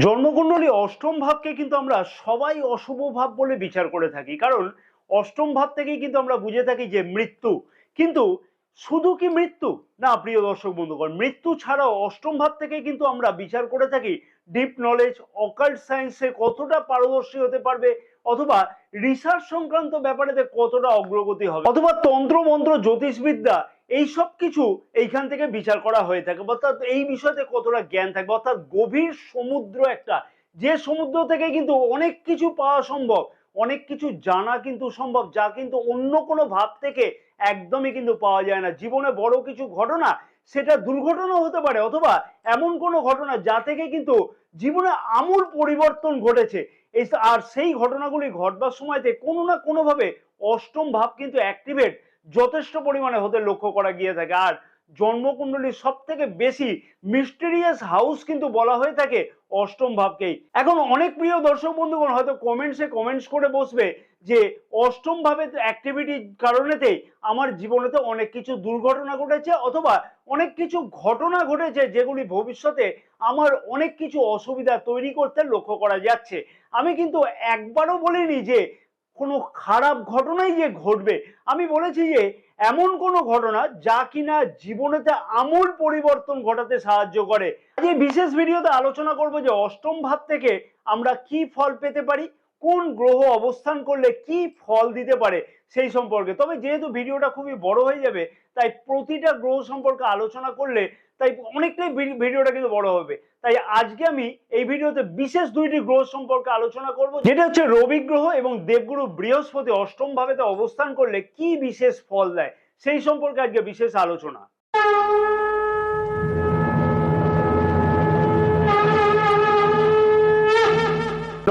জন্মকুণ্ডলী অষ্টম ভাবকে কিন্তু আমরা সবাই অশুভ ভাব বলে বিচার করে থাকি, কারণ অষ্টম ভাব থেকেই কিন্তু আমরা বুঝে থাকি যে মৃত্যু। কিন্তু শুধু কি মৃত্যু না, প্রিয় দর্শক বন্ধুগণ, মৃত্যু ছাড়াও অষ্টম ভাব থেকে কিন্তু আমরা বিচার করে থাকি ডিপ নলেজ, অকাল্ট সায়েন্সে কতটা পারদর্শী হতে পারবে, অথবা রিসার্চ সংক্রান্ত ব্যাপারে কতটা অগ্রগতি হবে, অথবা তন্ত্র মন্ত্র জ্যোতিষবিদ্যা এইসব কিছু এইখান থেকে বিচার করা হয়ে থাকে, অর্থাৎ এই বিষয়তে কতটা জ্ঞান থাকবে, অর্থাৎ গভীর সমুদ্র একটা, যে সমুদ্র থেকে কিন্তু অনেক কিছু পাওয়া সম্ভব, অনেক কিছু জানা কিন্তু সম্ভব, যা কিন্তু অন্য কোনো ভাব থেকে একদমই কিন্তু পাওয়া যায় না। জীবনে বড় কিছু ঘটনা, সেটা দুর্ঘটনা হতে পারে, অথবা এমন কোনো ঘটনা যা থেকে কিন্তু জীবনে আমূল পরিবর্তন ঘটেছে। আর সেই ঘটনাগুলি ঘটবার সময়তে কোনো না কোনো ভাবে অষ্টম ভাব কিন্তু অ্যাক্টিভেট যথেষ্ট পরিমাণে হতে লক্ষ্য করা গিয়ে থাকে। আর জন্মকুণ্ডলীর সব থেকে বেশি মিস্টেরিয়াস হাউস কিন্তু বলা হয়ে থাকে অষ্টম ভাবকেই। এখন অনেক প্রিয় দর্শক বন্ধুগণ হয়তো কমেন্টস করে বসবে যে অষ্টম ভাবের অ্যাক্টিভিটির কারণেতে আমার জীবনেতে অনেক কিছু দুর্ঘটনা ঘটেছে, অথবা অনেক কিছু ঘটনা ঘটেছে যেগুলি ভবিষ্যতে আমার অনেক কিছু অসুবিধা তৈরি করতে লক্ষ্য করা যাচ্ছে। আমি কিন্তু একবারও বলিনি যে কোনো খারাপ ঘটনাই যে ঘটবে, আমি বলেছি যে এমন কোনো ঘটনা যা কিনা জীবনেতে আমূল পরিবর্তন ঘটাতে সাহায্য করে। আজ এই বিশেষ ভিডিওতে আলোচনা করব যে অষ্টম ভাব থেকে আমরা কি ফল পেতে পারি, কোন গ্রহ অবস্থান করলে কি ফল দিতে পারে সেই সম্পর্কে। তবে যেহেতু ভিডিওটা খুবই বড় হয়ে যাবে, তাই প্রতিটা গ্রহ সম্পর্কে আলোচনা করলে তাই অনেকটাই ভিডিওটা কিন্তু বড় হবে। তাই আজকে আমি এই ভিডিওতে বিশেষ দুইটি গ্রহ সম্পর্কে আলোচনা করব, যেটা হচ্ছে রবি গ্রহ এবং দেবগুরু বৃহস্পতি অষ্টম ভাবেতে অবস্থান করলে কি বিশেষ ফল দেয় সেই সম্পর্কে আজকে বিশেষ আলোচনা।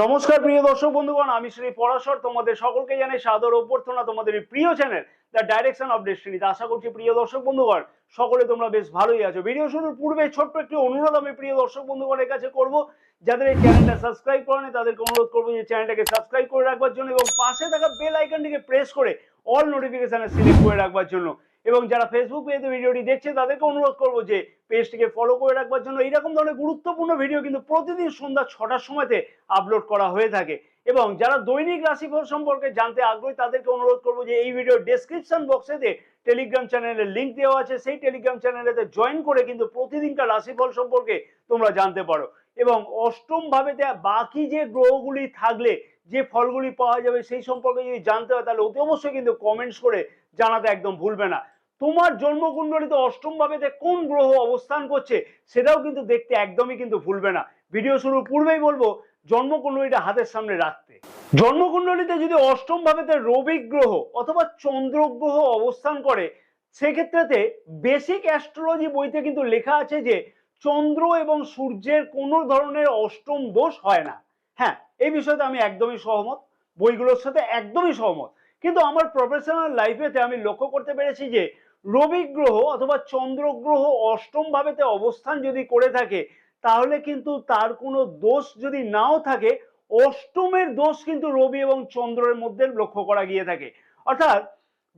নমস্কার প্রিয় দর্শক বন্ধুগণ, আমি শ্রী পরাশর তোমাদের সকলকে জানাই সাদর অভ্যর্থনা তোমাদের প্রিয় চ্যানেল দ্য ডাইরেকশন অফ ডেস্টিনিতে। আশা করছি প্রিয় দর্শক বন্ধুগণ সকলে তোমরা বেশ ভালোই আছো। ভিডিও শুরুর পূর্বে ছোট্ট একটি অনুরোধ আমি প্রিয় দর্শক বন্ধুগণের কাছে করব, যাদের এই চ্যানেলটা সাবস্ক্রাইব করেনি তাদেরকে অনুরোধ করবো যে চ্যানেলটাকে সাবস্ক্রাইব করে রাখবার জন্য, এবং পাশে থাকা বেল আইকনটিকে প্রেস করে অল নোটিফিকেশনে সিলেক্ট করে রাখবার জন্য, এবং যারা ফেসবুক পেজে ভিডিওটি দেখছে তাদেরকে অনুরোধ করবো যে পেজটিকে ফলো করে রাখবার জন্য। এইরকম ধরনের গুরুত্বপূর্ণ ভিডিও কিন্তু প্রতিদিন সন্ধ্যা 6টার সময়তে আপলোড করা হয়ে থাকে। এবং যারা দৈনিক রাশিফল সম্পর্কে জানতে আগ্রহী তাদেরকে অনুরোধ করবো যে এই ভিডিও ডেসক্রিপশন বক্সেতে টেলিগ্রাম চ্যানেলের লিঙ্ক দেওয়া আছে, সেই টেলিগ্রাম চ্যানেলেতে জয়েন করে কিন্তু প্রতিদিনকার রাশিফল সম্পর্কে তোমরা জানতে পারো। এবং অষ্টম ভাবেতে বাকি যে গ্রহগুলি থাকলে যে ফলগুলি পাওয়া যাবে সেই সম্পর্কে যদি জানতে হয় তাহলে অতি অবশ্যই কিন্তু কমেন্টস করে জানাতে একদম ভুলবে না। তোমার জন্মকুণ্ডলীতে অষ্টম ভাবেতে কোন গ্রহ অবস্থান করছে সেটাও কিন্তু দেখতে একদমই কিন্তু ভুলবে না। ভিডিও শুরুর পূর্বেই বলবো জন্মকুণ্ডলীটা হাতের সামনে রাখতে। জন্মকুণ্ডলীতে যদি অষ্টম ভাবেতে রবি গ্রহ অথবা চন্দ্র গ্রহ অবস্থান করে, সেক্ষেত্রে বেসিক অ্যাস্ট্রোলজি বইতে কিন্তু লেখা আছে যে চন্দ্র এবং সূর্যের কোনো ধরনের অষ্টম দোষ হয় না। হ্যাঁ, এই বিষয়তে আমি একদমই সহমত, বইগুলোর সাথে একদমই সহমত। কিন্তু আমার প্রফেশনাল লাইফেতে আমি লক্ষ্য করতে পেরেছি যে রবি গ্রহ অথবা চন্দ্র গ্রহ অষ্টম ভাবেতে অবস্থান যদি করে থাকে, তাহলে কিন্তু তার কোনো দোষ যদি নাও থাকে, অষ্টমের দোষ কিন্তু রবি এবং চন্দ্রের মধ্যে লক্ষ্য করা গিয়ে থাকে। অর্থাৎ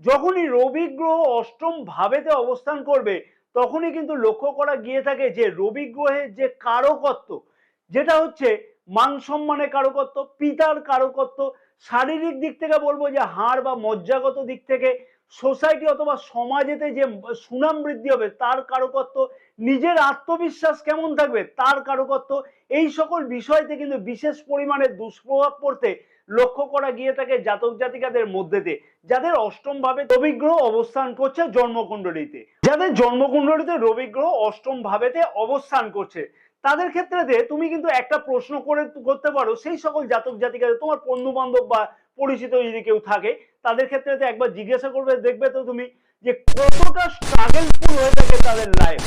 যখনই রবি গ্রহ অষ্টম ভাবেতে অবস্থান করবে তখনই কিন্তু লক্ষ্য করা গিয়ে থাকে যে রবি গ্রহের যে কারকত্ব, যেটা হচ্ছে মান সম্মানের কারকত্ব, পিতার কারকত্ব, শারীরিক দিক থেকে বলবো যে হাড় বা মজ্জাগত দিক থেকে, সোসাইটি অথবা সমাজেতে যে সুনাম বৃদ্ধি হবে তার কারকত্ব, নিজের আত্মবিশ্বাস কেমন থাকবে তার কারকত্ব, এই সকল বিষয়তে কিন্তু বিশেষ পরিমাণে দুষ্প্রভাব পড়তে লক্ষ্য করা গিয়ে থাকে জাতক জাতিকাদের মধ্যেতে, যাদের অষ্টম ভাবে রবি গ্রহ অবস্থান করছে জন্মকুণ্ডলীতে। যাদের জন্মকুণ্ডলীতে রবি গ্রহ অষ্টম ভাবেতে অবস্থান করছে তাদের ক্ষেত্রে তুমি কিন্তু একটা প্রশ্ন করতে পারো সেই সকল জাতক জাতিকাদের, তোমার বন্ধু বান্ধব বা পরিচিত যদি কেউ থাকে তাদের ক্ষেত্রে একবার জিজ্ঞাসা করবে, দেখবে তো তুমি যে কতটা স্ট্রাগলফুল হয়ে থাকে তাদের লাইফ।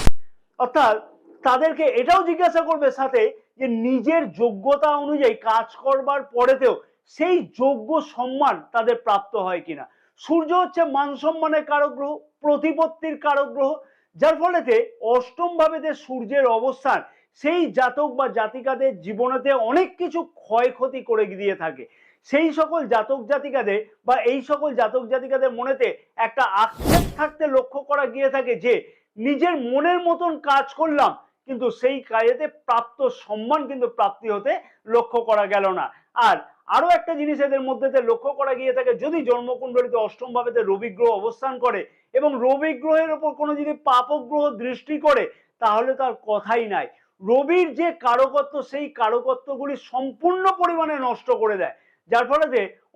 অর্থাৎ তাদেরকে এটাও জিজ্ঞাসা করবে সাথে যে নিজের যোগ্যতা অনুযায়ী কাজ করবার পরেতেও সেই যোগ্য সম্মান তাদের প্রাপ্ত হয় কিনা। সূর্য হচ্ছে মান সম্মানের কারক গ্রহ, প্রতিপত্তির কারক গ্রহ, যার ফলেতে অষ্টম ভাবেতে সূর্যের অবস্থান সেই জাতক বা জাতিকাদের জীবনেতে অনেক কিছু ক্ষয়ক্ষতি করে দিয়ে থাকে। সেই সকল জাতক জাতিকাদের বা এই সকল জাতক জাতিকাদের মনেতে একটা আক্ষেপ থাকতে লক্ষ্য করা গিয়ে থাকে যে নিজের মনের মতন কাজ করলাম কিন্তু সেই কাজেতে প্রাপ্ত সম্মান কিন্তু প্রাপ্তি হতে লক্ষ্য করা গেল না। আর আরো একটা জিনিস এদের মধ্যে লক্ষ্য করা গিয়ে থাকে, যদি জন্মকুণ্ডলিতে অষ্টম ভাবেতে রবি গ্রহ অবস্থান করে এবং রবি গ্রহের উপর কোনো যদি পাপক গ্রহ দৃষ্টি করে, তাহলে তার কথাই নাই। রবির যে কারকত্ব, সেই কারকত্বগুলি সম্পূর্ণ পরিমাণে নষ্ট করে দেয়, যার ফলে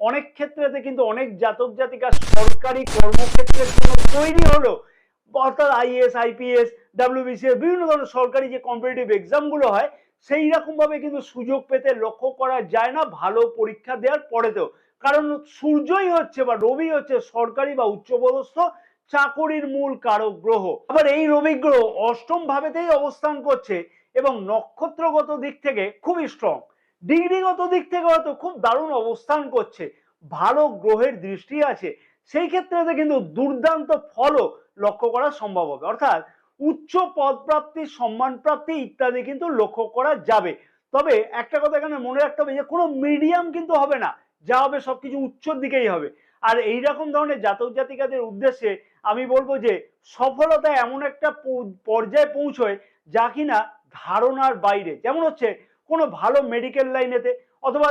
অনেক ক্ষেত্রেতে কিন্তু অনেক জাতক জাতিকা সরকারি কর্মক্ষেত্রের জন্য তৈরি হলো, অর্থাৎ আইএস, আইপিএস, ডাব্লিউবিসিএস, বিভিন্ন ধরনের সরকারি যে কম্পিটিটিভ এক্সামগুলো হয়, সেই রকম ভাবে কিন্তু সুযোগ পেতে লক্ষ্য করা যায় না ভালো পরীক্ষা দেওয়ার পরেতেও। কারণ সূর্যই হচ্ছে বা রবি হচ্ছে সরকারি বা উচ্চপদস্থ চাকরির মূল কারক গ্রহ। আবার এই রবি গ্রহ অষ্টম ভাবেতেই অবস্থান করছে এবং নক্ষত্রগত দিক থেকে খুবই স্ট্রং, ডিগ্রিগত দিক থেকে হয়তো খুব দারুণ অবস্থান করছে, ভালো গ্রহের দৃষ্টি আছে, সেই ক্ষেত্রে কিন্তু দুর্দান্ত ফলও লক্ষ্য করা সম্ভব হবে। অর্থাৎ উচ্চ পদ প্রাপ্তি, সম্মান প্রাপ্তি ইত্যাদি কিন্তু লক্ষ্য করা যাবে। তবে একটা কথা এখানে মনে রাখতে হবে যে কোনো মিডিয়াম কিন্তু হবে না, যা হবে সবকিছু উচ্চর দিকেই হবে। আর এইরকম ধরনের জাতক জাতিকাদের উদ্দেশ্যে আমি বলবো যে সফলতা এমন একটা পর্যায়ে পৌঁছয় যা কিনা ধারণার বাইরে। যেমন হচ্ছে কোনো ভালো মেডিকেল লাইনেতে, অথবা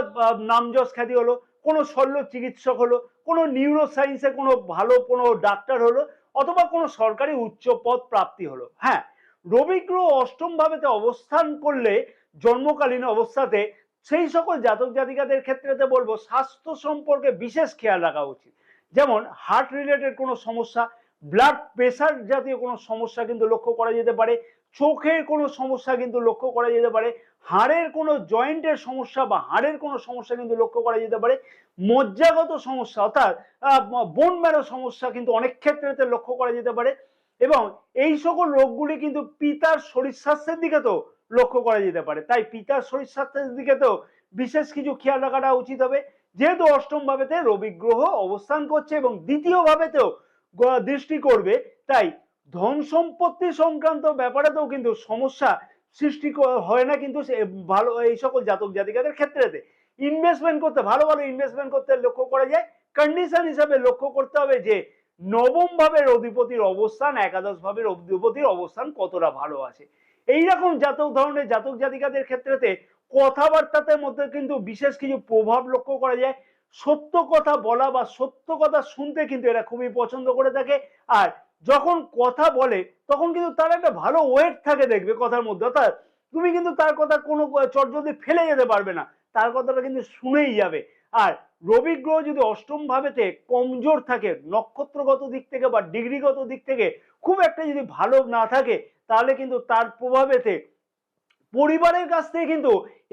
নামযশ খ্যাতি হলো, কোনো শল্য চিকিৎসক হলো, কোনো নিউরো সায়েন্সে কোনো ভালো কোনো ডাক্তার হলো, অথবা কোনো সরকারি উচ্চ পদ প্রাপ্তি হলো। হ্যাঁ, রবি গ্রহ অষ্টম ভাবেতে অবস্থান করলে জন্মকালীন অবস্থাতে সেই সকল জাতক জাতিকাদের ক্ষেত্রে বলবো স্বাস্থ্য সম্পর্কে বিশেষ খেয়াল রাখা উচিত। যেমন হার্ট রিলেটেড কোনো সমস্যা, ব্লাড প্রেশার জাতীয় কোনো সমস্যা কিন্তু লক্ষ্য করা যেতে পারে, চোখের কোনো সমস্যা কিন্তু লক্ষ্য করা যেতে পারে, হাড়ের কোনো জয়েন্টের সমস্যা বা হাড়ের কোনো সমস্যা কিন্তু লক্ষ্য করা যেতে পারে, মজ্জাগত সমস্যা অর্থাৎ বোন ম্যারো সমস্যা কিন্তু অনেক ক্ষেত্রে লক্ষ্য করা যেতে পারে। এবং এই সকল রোগগুলি কিন্তু পিতার শরীর স্বাস্থ্যের দিকে তো লক্ষ্য করা যেতে পারে। তাই পিতার শরীর স্বাস্থ্যের দিকে তো বিশেষ কিছু খেয়াল রাখাটা উচিত হবে। যেহেতু অষ্টম ভাবেতে রবি গ্রহ অবস্থান করছে এবং দ্বিতীয় ভাবেতেও দৃষ্টি করবে, তাই ধন সম্পত্তি সংক্রান্ত ব্যাপারেতেও কিন্তু সমস্যা সৃষ্টি হয় না কিন্তু ভালো এই সকল জাতক জাতিকাদের ক্ষেত্রেতে। ইনভেস্টমেন্ট করতে, ভালো ভালো ইনভেস্টমেন্ট করতে লক্ষ্য করা যায়। কন্ডিশন হিসাবে লক্ষ্য করতে হবে যে নবম ভাবের অধিপতির অবস্থান, একাদশ ভাবের অধিপতির অবস্থান কতটা ভালো আছে। এইরকম ধরনের জাতক জাতিকাদের ক্ষেত্রেতে কথাবার্তার মধ্যে কিন্তু বিশেষ কিছু প্রভাব লক্ষ্য করা যায়। সত্য কথা বলা বা সত্য কথা শুনতে কিন্তু এরা খুবই পছন্দ করে থাকে। আর যখন কথা বলে তখন কিন্তু তার একটা ভালো ওয়েট থাকে, দেখবে কথার মধ্যে। অর্থাৎ তুমি কিন্তু তার কথা কোনো চটজলদি ফেলে যেতে পারবে না, তার কথাটা কিন্তু শুনেই যাবে। আর রবি গ্রহ যদি অষ্টম ভাবেতে কমজোর থাকে, নক্ষত্রগত দিক থেকে বা ডিগ্রিগত দিক থেকে খুব একটা যদি ভালো না থাকে, তাহলে কিন্তু তার প্রভাবেতে পরিবারের কাছ থেকে কিন্তু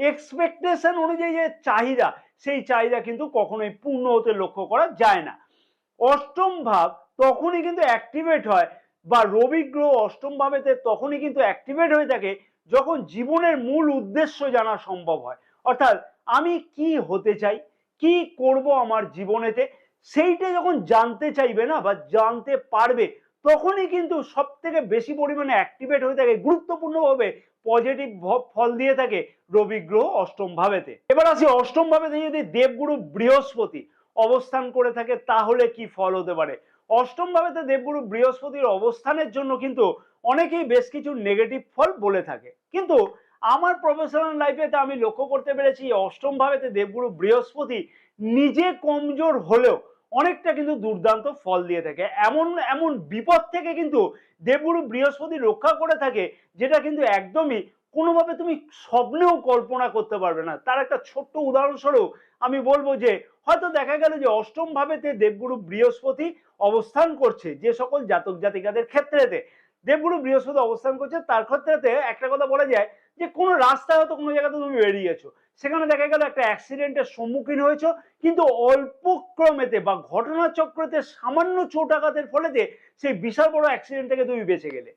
এক্সপেকটেশন অনুযায়ী যে চাহিদা, সেই চাহিদা কিন্তু কখনোই পূর্ণ হতে লক্ষ্য করা যায় না। অষ্টম ভাব তখনই কিন্তু অ্যাক্টিভেট হয়, বা রবি গ্রহ অষ্টম ভাবেতে তখনই কিন্তু অ্যাক্টিভেট হয়ে থাকে যখন জীবনের মূল উদ্দেশ্য জানা সম্ভব হয়। অর্থাৎ আমি কি হতে চাই, কি করব আমার জীবনেতে, সেইটা যখন জানতে চাইবে না বা জানতে পারবে, তখনই কিন্তু সব থেকে বেশি পরিমাণে অ্যাক্টিভেট হয়ে থাকে, গুরুত্বপূর্ণভাবে পজিটিভ ফল দিয়ে থাকে রবি গ্রহ অষ্টম ভাবেতে। এবার আসি অষ্টম ভাবেতে যদি দেবগুরু বৃহস্পতি অবস্থান করে থাকে তাহলে কি ফল হতে পারে। অষ্টম ভাবেতে দেবগুরু বৃহস্পতির অবস্থানের জন্য কিন্তু অনেকেই বেশ কিছু নেগেটিভ ফল বলে থাকে, কিন্তু আমার প্রফেশনাল লাইফে আমি লক্ষ্য করতে পেরেছি অষ্টম ভাবেতে দেবগুরু বৃহস্পতি নিজে কমজোর হলেও অনেকটা কিন্তু দুর্দান্ত ফল দিয়ে থাকে। এমন এমন বিপদ থেকে কিন্তু দেবগুরু বৃহস্পতি রক্ষা করে থাকে, যেটা কিন্তু একদমই কোনোভাবে তুমি স্বপ্নেও কল্পনা করতে পারবে না। তার একটা ছোট্ট উদাহরণস্বরূপ আমি বলবো যে হয়তো দেখা গেল যে অষ্টম ভাবেতে দেবগুরু বৃহস্পতি অবস্থান করছে, যে সকল জাতক জাতিকাদের ক্ষেত্রেতে দেবগুরু বৃহস্পতি অবস্থান করছে, তার ক্ষেত্রেতে একটা কথা বলা যায় যে কোনো রাস্তায় হয়তো কোনো জায়গাতে তুমি বেরিয়েছো, সেখানে দেখা গেল একটা অ্যাক্সিডেন্টের সম্মুখীন হয়েছো, কিন্তু অল্প ক্রমেতে বা ঘটনাচক্রতে সামান্য চোট আঘাতের ফলেতে সেই বিশাল বড় অ্যাক্সিডেন্ট থেকে তুমি বেঁচে গেলে।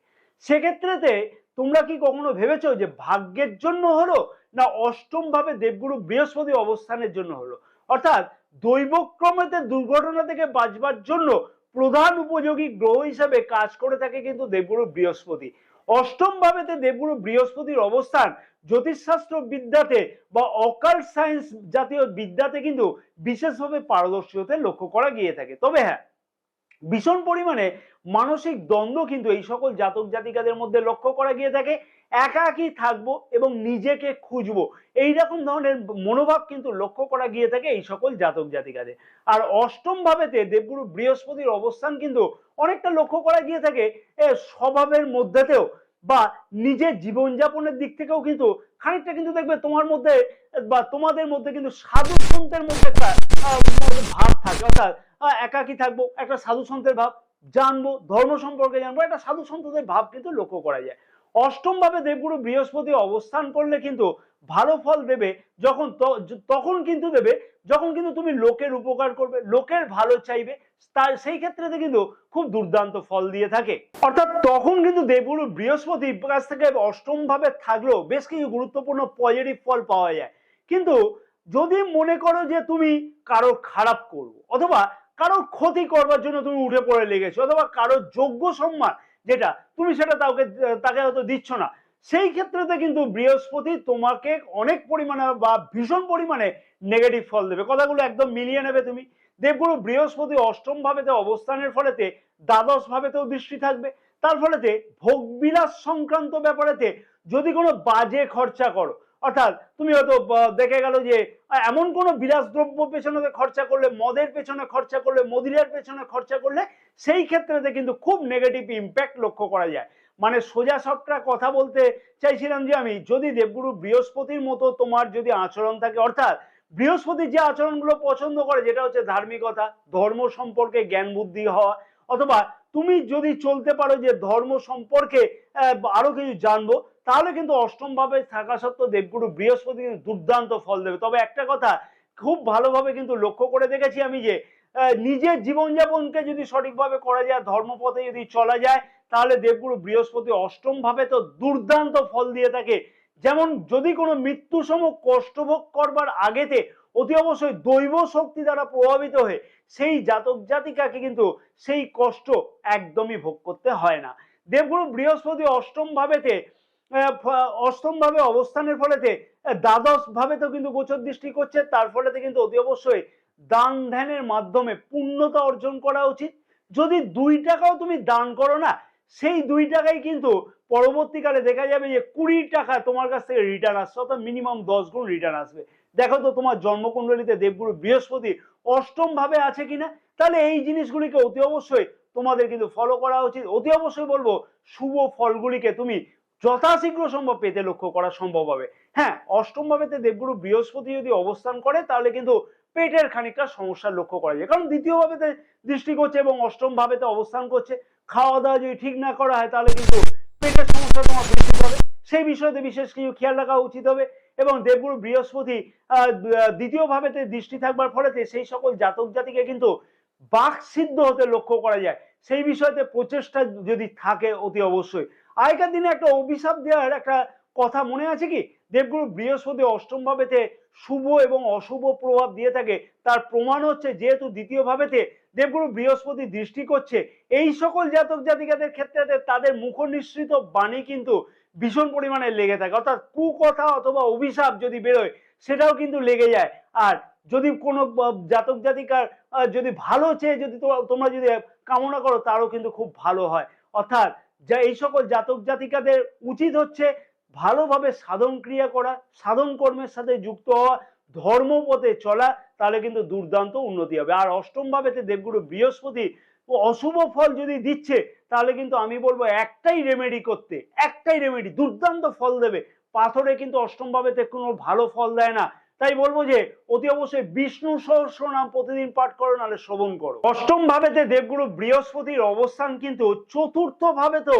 সেক্ষেত্রেতে তোমরা কি কখনো ভেবেছো যে ভাগ্যের জন্য হলো না অষ্টম ভাবে দেবগুরু বৃহস্পতি অবস্থানের জন্য হলো? অর্থাৎ দৈবক্রমেতে দুর্ঘটনা থেকে বাঁচবার জন্য প্রধান উপযোগী গ্রহ হিসাবে কাজ করে থাকে কিন্তু দেবগুরু বৃহস্পতি। অষ্টম ভাবেতে দেবগুরু বৃহস্পতির অবস্থান জ্যোতিষশাস্ত্র বিদ্যাতে বা অকাল্ট সায়েন্স জাতীয় বিদ্যাতে কিন্তু বিশেষভাবে পারদর্শী হতে লক্ষ্য করা গিয়ে থাকে। তবে হ্যাঁ, ভীষণ পরিমাণে মানসিক দ্বন্দ্ব কিন্তু এই সকল জাতক জাতিকাদের মধ্যে লক্ষ্য করা গিয়ে থাকে। একাকী থাকবো এবং নিজেকে খুঁজবো, এইরকম ধরনের মনোভাব কিন্তু লক্ষ্য করা গিয়ে থাকে এই সকল জাতক জাতিকাদের। আর অষ্টম ভাবেতে দেবগুরু বৃহস্পতির অবস্থান কিন্তু অনেকটা লক্ষ্য করা গিয়ে থাকে স্বভাবের মধ্যেতেও বা নিজের জীবনযাপনের দিক থেকেও কিন্তু খানিকটা কিন্তু দেখবে তোমার মধ্যে বা তোমাদের মধ্যে কিন্তু সাধু সন্তের মধ্যে একটা ভাব থাকে, অর্থাৎ একাকী থাকবো, একটা সাধু সন্তের ভাব, জানবো ধর্ম সম্পর্কে জানবো, একটা সাধু সন্তদের ভাব কিন্তু লক্ষ্য করা যায়। অষ্টম ভাবে দেবগুরু বৃহস্পতি অবস্থান করলে কিন্তু ভালো ফল দেবে তখন কিন্তু দেবে যখন কিন্তু তুমি লোকের উপকার করবে, লোকের ভালো চাইবে, তার সেই ক্ষেত্রে কিন্তু খুব দুর্দান্ত ফল দিয়ে থাকে। অর্থাৎ তখন কিন্তু দেবগুরু বৃহস্পতি কাছ থেকে অষ্টম ভাবে থাকলেও বেশ কিছু গুরুত্বপূর্ণ পজিটিভ ফল পাওয়া যায়। কিন্তু যদি মনে করো যে তুমি কারো খারাপ করবো অথবা কারোর ক্ষতি করবার জন্য তুমি উঠে পড়ে লেগেছো, অথবা কারোর যোগ্য সম্মান যেটা তুমি সেটা তাকে হয়তো দিচ্ছ না, সেই ক্ষেত্রে কিন্তু বৃহস্পতি তোমাকে অনেক পরিমাণে বা ভীষণ পরিমাণে নেগেটিভ ফল দেবে। কথাগুলো একদম মিলিয়ে নেবে তুমি। দেবগুরু বৃহস্পতি অষ্টম ভাবেতে অবস্থানের ফলেতে দ্বাদশ ভাবেতেও দৃষ্টি থাকবে, তার ফলেতে ভোগবিলাস সংক্রান্ত ব্যাপারেতে যদি কোনো বাজে খরচা করো, অর্থাৎ তুমি হয়তো দেখে গেল যে এমন কোনো বিলাস দ্রব্য পেছনে খরচা করলে, মদের পেছনে খরচা করলে, মদিরার পেছনে খরচা করলে, সেই ক্ষেত্রে কিন্তু খুব নেগেটিভ ইম্প্যাক্ট লক্ষ্য করা যায়। মানে সোজা সবটা কথা বলতে চাইছিলাম যে আমি, যদি দেবগুরু বৃহস্পতির মতো তোমার যদি আচরণ থাকে, অর্থাৎ বৃহস্পতি যে আচরণগুলো পছন্দ করে যেটা হচ্ছে ধার্মিকতা, ধর্ম সম্পর্কে জ্ঞান বুদ্ধি হওয়া, অথবা তুমি যদি চলতে পারো যে ধর্ম সম্পর্কে আরো কিছু জানবো, তাহলে কিন্তু অষ্টম ভাবে থাকা সত্ত্বেও দেবগুরু বৃহস্পতি কিন্তু দুর্দান্ত ফল দেবে। তবে একটা কথা খুব ভালোভাবে কিন্তু লক্ষ্য করে দেখেছি আমি যে নিজের জীবনযাপনকে যদি সঠিকভাবে করা যায়, ধর্মপথে যদি চলা যায়, তাহলে দেবগুরু বৃহস্পতি অষ্টম ভাবে তো দুর্দান্ত ফল দিয়ে থাকে। যেমন যদি কোনো মৃত্যুসম কষ্ট ভোগ করবার আগেতে অতি অবশ্যই দৈব শক্তি দ্বারা প্রভাবিত হয়ে সেই জাতক জাতিকাকে কিন্তু সেই কষ্ট একদমই ভোগ করতে হয় না। দেবগুরু বৃহস্পতি অষ্টম ভাবে অবস্থানের ফলেতে দ্বাদশ ভাবে তো কিন্তু গোচর দৃষ্টি করছে, তার ফলেতে কিন্তু অতি অবশ্যই দান ধ্যানের মাধ্যমে পূর্ণতা অর্জন করা উচিত। যদি 2 টাকাও তুমি দান করো না, সেই 2 টাকাই কিন্তু পরবর্তীকালে দেখা যাবে যে 20 টাকা তোমার কাছ থেকে রিটার্ন আসছে, অর্থাৎ মিনিমাম 10 গুণ রিটার্ন আসবে। দেখো তো তোমার জন্মকুণ্ডলিতে দেবগুরু বৃহস্পতি অষ্টম ভাবে আছে কিনা, তাহলে এই জিনিসগুলিকে অতি অবশ্যই তোমাদের কিন্তু ফলো করা উচিত। অতি অবশ্যই বলবো শুভ ফলগুলিকে তুমি যথাশীঘ্র সম্ভব পেতে লক্ষ্য করা সম্ভব হবে। হ্যাঁ, অষ্টম ভাবেতে দেবগুরু বৃহস্পতি যদি অবস্থান করে তাহলে কিন্তু পেটের খানিকটা সমস্যার লক্ষ্য করা যায়, কারণ দ্বিতীয় ভাবেতে দৃষ্টি করছে এবং অষ্টম ভাবেতে অবস্থান করছে। খাওয়া দাওয়া যদি ঠিক না করা হয় তাহলে কিন্তু পেটের সমস্যা তোমার বৃদ্ধি পাবে, সেই বিষয়তে বিশেষ কিছু খেয়াল রাখা উচিত হবে। এবং দেবগুরু বৃহস্পতি দ্বিতীয় ভাবেতে দৃষ্টি থাকবার ফলেতে সেই সকল জাতক জাতিকে কিন্তু বাক সিদ্ধ হতে লক্ষ্য করা যায়, সেই বিষয়তে প্রচেষ্টা যদি থাকে অতি অবশ্যই। আগেকার দিনে একটা অভিশাপ দেওয়ার একটা কথা মনে আছে কি? দেবগুরু বৃহস্পতি অষ্টম ভাবেতে শুভ এবং অশুভ প্রভাব দিয়ে থাকে, তার প্রমাণ হচ্ছে যেহেতু দ্বিতীয় ভাবেতে দেবগুরু বৃহস্পতি দৃষ্টি করছে, এই সকল জাতক জাতিকাদের ক্ষেত্রে তাদের মুখ নিঃসৃত বাণী কিন্তু ভীষণ পরিমাণে লেগে থাকে, অর্থাৎ কুকথা অথবা অভিশাপ যদি বেরোয় সেটাও কিন্তু লেগে যায়। আর যদি কোনো জাতক জাতিকার যদি ভালো চেয়ে যদি তোমরা যদি কামনা করো, তারও কিন্তু খুব ভালো হয়। অর্থাৎ যা এই সকল জাতক জাতিকাদের উচিত হচ্ছে ভালোভাবে সাধন ক্রিয়া করা, সাধন কর্মের সাথে যুক্ত হওয়া, ধর্মপথে চলা, তাহলে কিন্তু দুর্দান্ত উন্নতি হবে। আর অষ্টম ভাবেতে দেবগুরু বৃহস্পতি অশুভ ফল যদি দিচ্ছে, তাহলে কিন্তু আমি বলবো একটাই রেমেডি করতে, একটাই রেমেডি দুর্দান্ত ফল দেবে। পাথরে কিন্তু অষ্টম ভাবেতে কোনো ভালো ফল দেয় না, তাই বলবো যে অতি অবশ্যই বিষ্ণু সহস্র নাম প্রতিদিন পাঠ করো, নাহলে শ্রবণ করো। অষ্টম ভাবেতে দেবগুরু বৃহস্পতির অবস্থান কিন্তু চতুর্থ ভাবে তো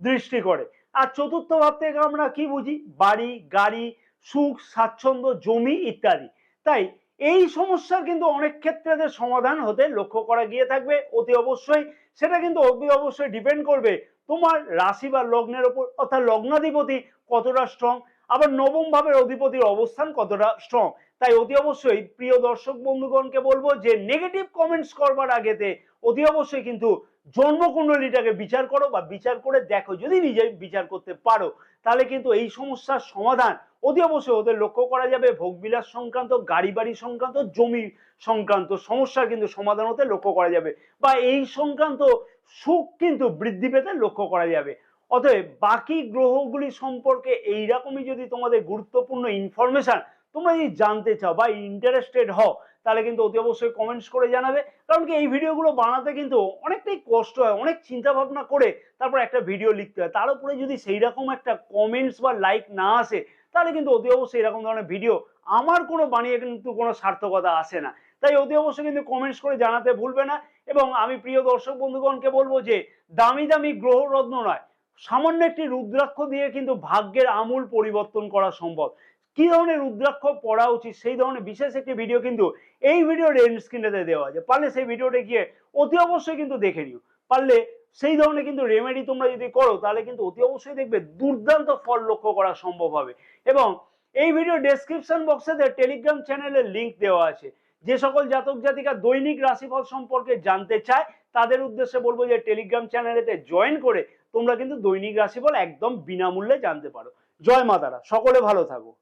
দৃষ্টি করে। আর চতুর্থ ভাব থেকে আমরা কি বুঝি? বাড়ি, গাড়ি, সুখ, স্বাচ্ছন্দ্য, জমি ইত্যাদি। তাই এই সমস্যার কিন্তু অনেক ক্ষেত্রে সমাধান হতে লক্ষ্য করা গিয়ে থাকবে অতি অবশ্যই। সেটা কিন্তু অতি অবশ্যই ডিপেন্ড করবে তোমার রাশি বা লগ্নের উপর, অর্থাৎ লগ্নাধিপতি কতটা স্ট্রং, আবার নবম ভাবের অধিপতির অবস্থান কতটা স্ট্রং। তাই অতি অবশ্যই প্রিয় দর্শক বন্ধুগণকে বলবো যে নেগেটিভ কমেন্টস করবার আগেতে অতি অবশ্যই কিন্তু জন্মকুণ্ডলীটাকে বিচার করো, বা বিচার করে দেখো, যদি নিজে বিচার করতে পারো তাহলে কিন্তু এই সমস্যার সমাধান অতি অবশ্যই ওদের লক্ষ্য করা যাবে। ভোগবিলাস সংক্রান্ত, গাড়ি বাড়ি সংক্রান্ত, জমি সংক্রান্ত সমস্যার কিন্তু সমাধান হতে লক্ষ্য করা যাবে, বা এই সংক্রান্ত সুখ কিন্তু বৃদ্ধি পেতে লক্ষ্য করা যাবে। অতএব বাকি গ্রহগুলি সম্পর্কে এইরকমই যদি তোমাদের গুরুত্বপূর্ণ ইনফরমেশন তোমরা যদি জানতে চাও বা ইন্টারেস্টেড হও, তাহলে কিন্তু অতি অবশ্যই কমেন্টস করে জানাবে। কারণ কি এই ভিডিওগুলো বানাতে কিন্তু অনেকটাই কষ্ট হয়, অনেক চিন্তা ভাবনা করে তারপর একটা ভিডিও লিখতে হয়। তার উপরে যদি সেই রকম একটা কমেন্টস বা লাইক না আসে, তাহলে কিন্তু অতি অবশ্যই এরকম ধরনের ভিডিও আমার কোনো বানিয়ে কিন্তু কোনো সার্থকতা আসে না। তাই অতি অবশ্যই কিন্তু কমেন্টস করে জানাতে ভুলবে না। এবং আমি প্রিয় দর্শক বন্ধুগণকে বলবো যে দামি দামি গ্রহ রত্ন নয়, সামান্য একটি রুদ্রাক্ষ দিয়ে কিন্তু ভাগ্যের আমূল পরিবর্তন করা সম্ভব। কি ধরনের রুদ্রাক্ষ পড়া উচিত সেই ধরনের বিশেষ একটি ভিডিও কিন্তু এই ভিডিওর এন্ড স্ক্রিনেতে দেওয়া আছে, পারলে সেই ভিডিওটা গিয়ে অতি অবশ্যই কিন্তু দেখে নিও। পারলে সেই ধরনের কিন্তু রেমেডি তোমরা যদি করো, তাহলে কিন্তু অতি অবশ্যই দেখবে দুর্দান্ত ফল লক্ষ্য করা সম্ভব হবে। এবং এই ভিডিও ডেসক্রিপশন বক্সে টেলিগ্রাম চ্যানেলের লিংক দেওয়া আছে। যে সকল জাতক জাতিকা দৈনিক রাশিফল সম্পর্কে জানতে চায়, তাদের উদ্দেশ্যে বলবো যে টেলিগ্রাম চ্যানেলেতে জয়েন করে তোমরা কিন্তু দৈনিক রাশিফল একদম বিনামূল্যে জানতে পারো। জয় মা তারা, সকলে ভালো থাকো।